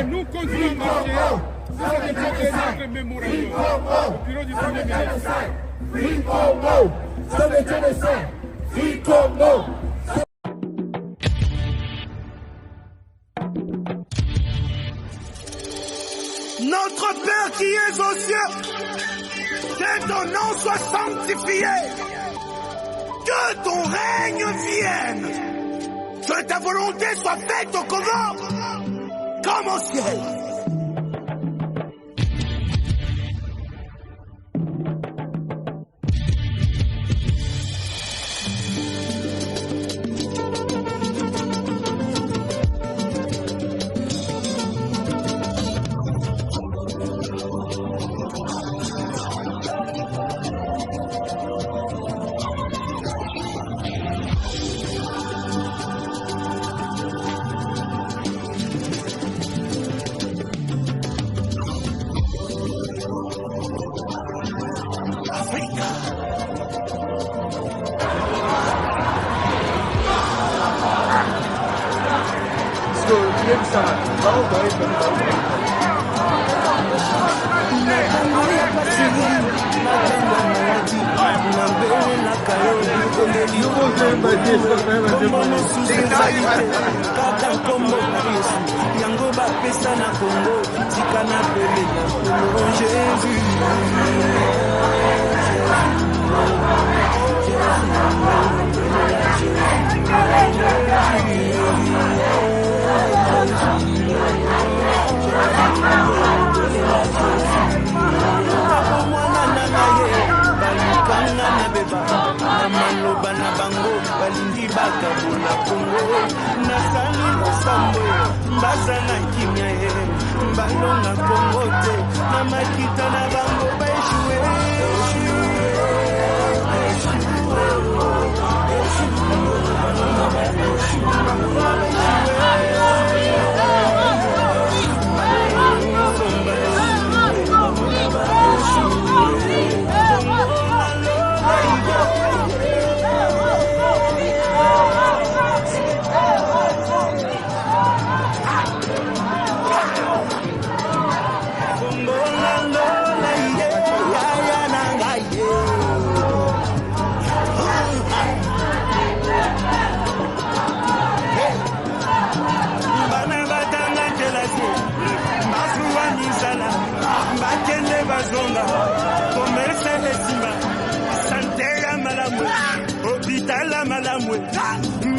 Et nous continuons à marcher pour déposer notre mémorandum au bureau du Premier ministre. Free Congo, c'est le génocide. Free Congo. Notre Père qui es aux cieux, que ton nom soit sanctifié, que ton règne vienne, que ta volonté soit faite au Congo comme au ciel.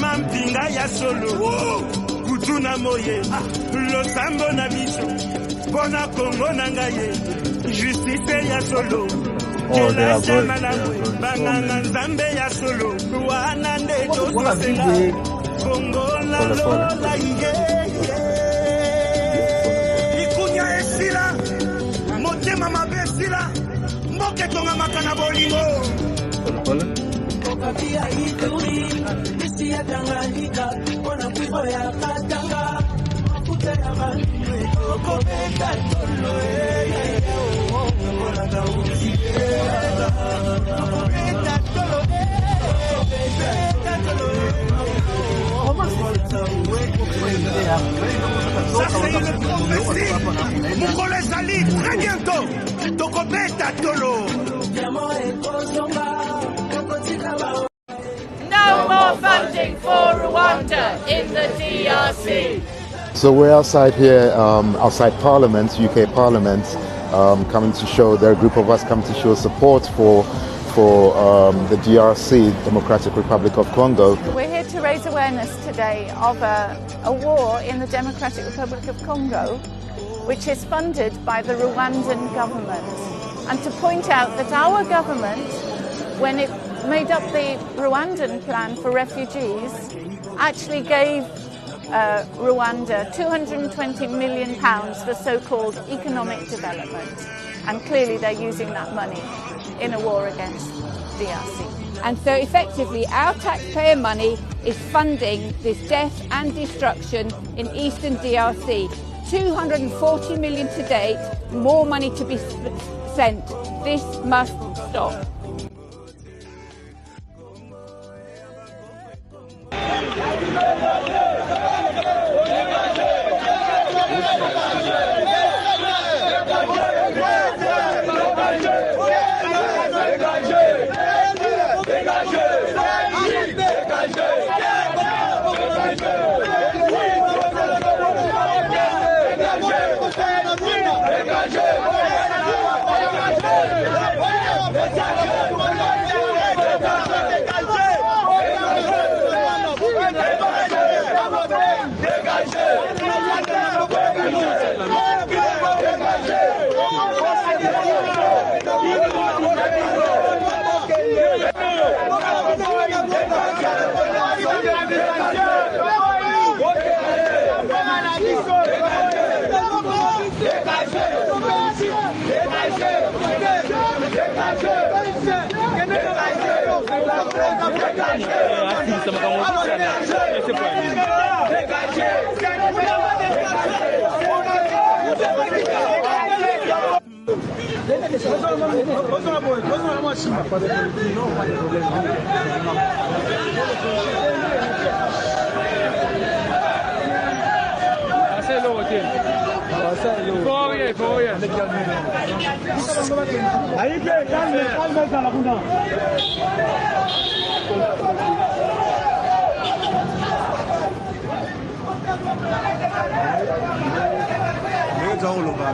Mampinga ya solo kutuna moye losambo na biso bona Kongo na ngaye justice ya solo kelasa malamwe banganga nzambe ya solo wana nde tosenga Kongo la lola iye ikunya esila motema mabesila mboke tonga makana bolingo Kakia ituri, isi ya Tanganyika, wana kwibo ya Katanga, mafuta ya manwe, okobeta tolo, wana kauzi, okobeta tolo, okobeta tolo, ça c'est une prophétie, Mukole Zali, très bientôt, Tokobeta tolo. No more funding for Rwanda in the DRC. So we're outside here, outside Parliament, UK Parliament, coming to show, there are a group of us come to show support for the DRC, Democratic Republic of Congo. We're here to raise awareness today of a war in the Democratic Republic of Congo, which is funded by the Rwandan government, and to point out that our government, when it made up the Rwandan plan for refugees, actually gave Rwanda £220 million for so-called economic development. And clearly they're using that money in a war against DRC. And so effectively our taxpayer money is funding this death and destruction in eastern DRC. 240 million to date, more money to be sent. This must stop.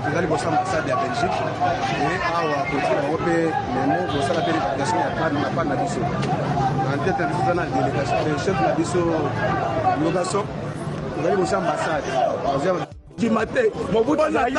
tozali bosa ambasade ya Belgique et awa kotina bango mpe memo bosala mpe délégation ya part na biso en tête na biso toza na délégation chef na biso location tozali bosa ambasade Dima te mobutu azali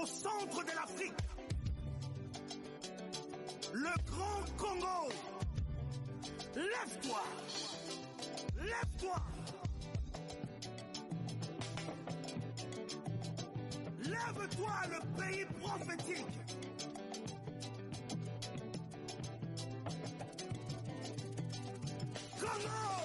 au centre de l'Afrique, le grand Congo. Lève-toi, lève-toi. Lève-toi, le pays prophétique. Congo!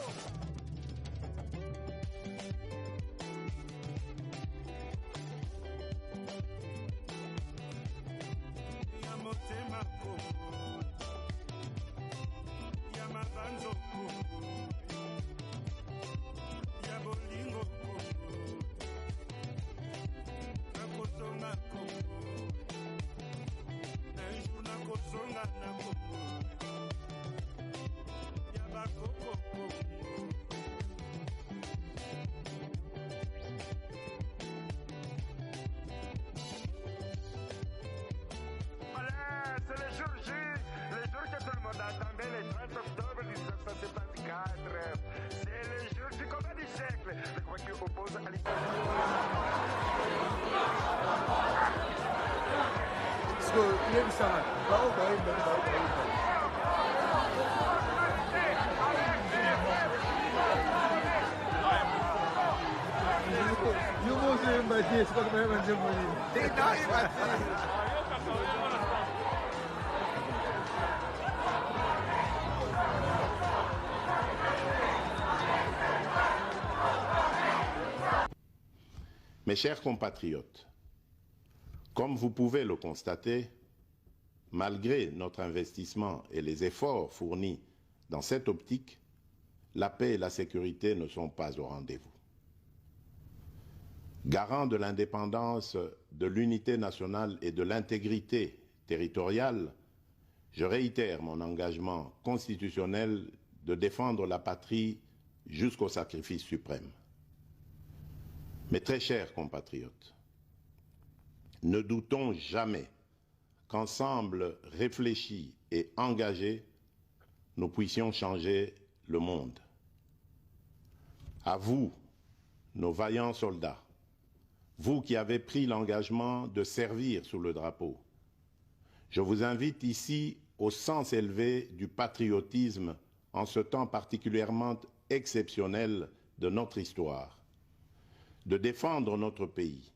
C'est le jour J, le jour que tout le monde attendait, le 30 octobre 1974. C'est le jour du combat du siècle, le combat qui oppose à l'Italie. Mes chers compatriotes, comme vous pouvez le constater, malgré notre investissement et les efforts fournis dans cette optique, la paix et la sécurité ne sont pas au rendez-vous. Garant de l'indépendance, de l'unité nationale et de l'intégrité territoriale, je réitère mon engagement constitutionnel de défendre la patrie jusqu'au sacrifice suprême. Mes très chers compatriotes, ne doutons jamais qu'ensemble réfléchis et engagés, nous puissions changer le monde. À vous, nos vaillants soldats, vous qui avez pris l'engagement de servir sous le drapeau, je vous invite ici au sens élevé du patriotisme en ce temps particulièrement exceptionnel de notre histoire, de défendre notre pays,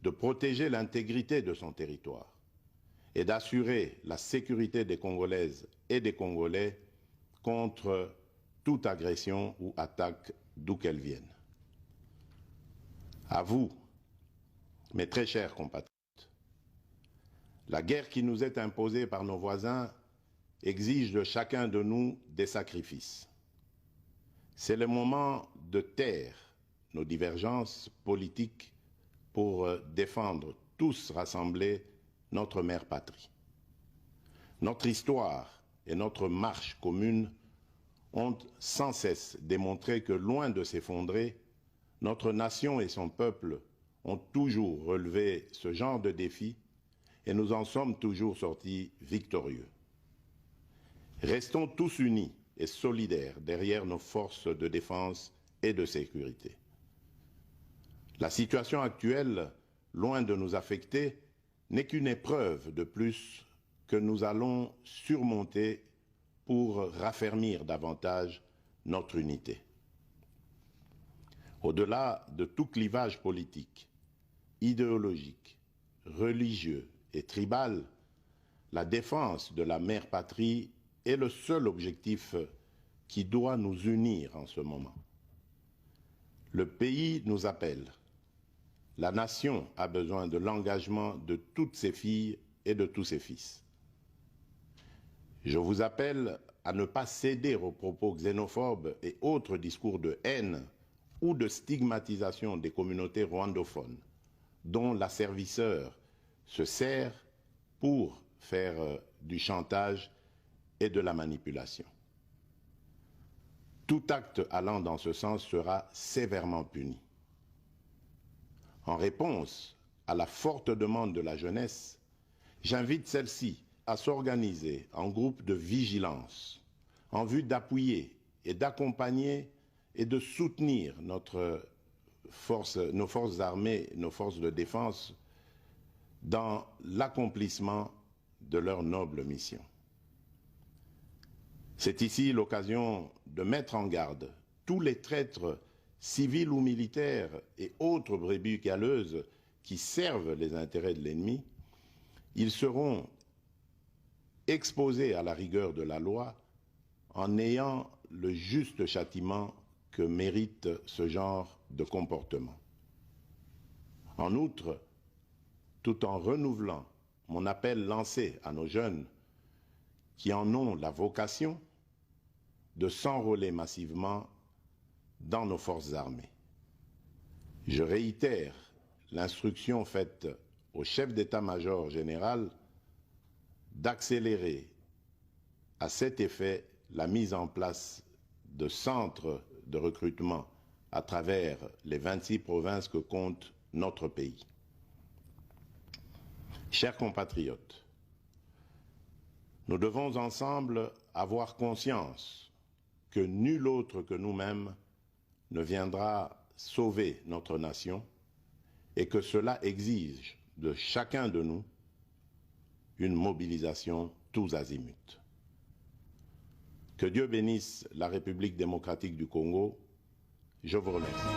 de protéger l'intégrité de son territoire et d'assurer la sécurité des Congolaises et des Congolais contre toute agression ou attaque d'où qu'elle vienne. À vous, mes très chers compatriotes, la guerre qui nous est imposée par nos voisins exige de chacun de nous des sacrifices. C'est le moment de taire nos divergences politiques pour défendre tous rassemblés notre mère patrie. Notre histoire et notre marche commune ont sans cesse démontré que, loin de s'effondrer, notre nation et son peuple ont toujours relevé ce genre de défis et nous en sommes toujours sortis victorieux. Restons tous unis et solidaires derrière nos forces de défense et de sécurité. La situation actuelle, loin de nous affecter, n'est qu'une épreuve de plus que nous allons surmonter pour raffermir davantage notre unité. Au-delà de tout clivage politique, idéologique, religieux et tribal, la défense de la mère patrie est le seul objectif qui doit nous unir en ce moment. Le pays nous appelle. La nation a besoin de l'engagement de toutes ses filles et de tous ses fils. Je vous appelle à ne pas céder aux propos xénophobes et autres discours de haine ou de stigmatisation des communautés rwandophones, dont l'asservisseur se sert pour faire du chantage et de la manipulation. Tout acte allant dans ce sens sera sévèrement puni. En réponse à la forte demande de la jeunesse, j'invite celle-ci à s'organiser en groupe de vigilance en vue d'appuyer et d'accompagner et de soutenir nos forces armées, nos forces de défense dans l'accomplissement de leur noble mission. C'est ici l'occasion de mettre en garde tous les traîtres civils ou militaires et autres brebis galeuses qui servent les intérêts de l'ennemi. Ils seront exposés à la rigueur de la loi en ayant le juste châtiment que mérite ce genre de comportement. En outre, tout en renouvelant mon appel lancé à nos jeunes qui en ont la vocation de s'enrôler massivement dans nos forces armées. Je réitère l'instruction faite au chef d'état-major général d'accélérer à cet effet la mise en place de centres de recrutement à travers les 26 provinces que compte notre pays. Chers compatriotes, nous devons ensemble avoir conscience que nul autre que nous-mêmes ne viendra sauver notre nation et que cela exige de chacun de nous une mobilisation tous azimuts. Que Dieu bénisse la République démocratique du Congo. Je vous remercie.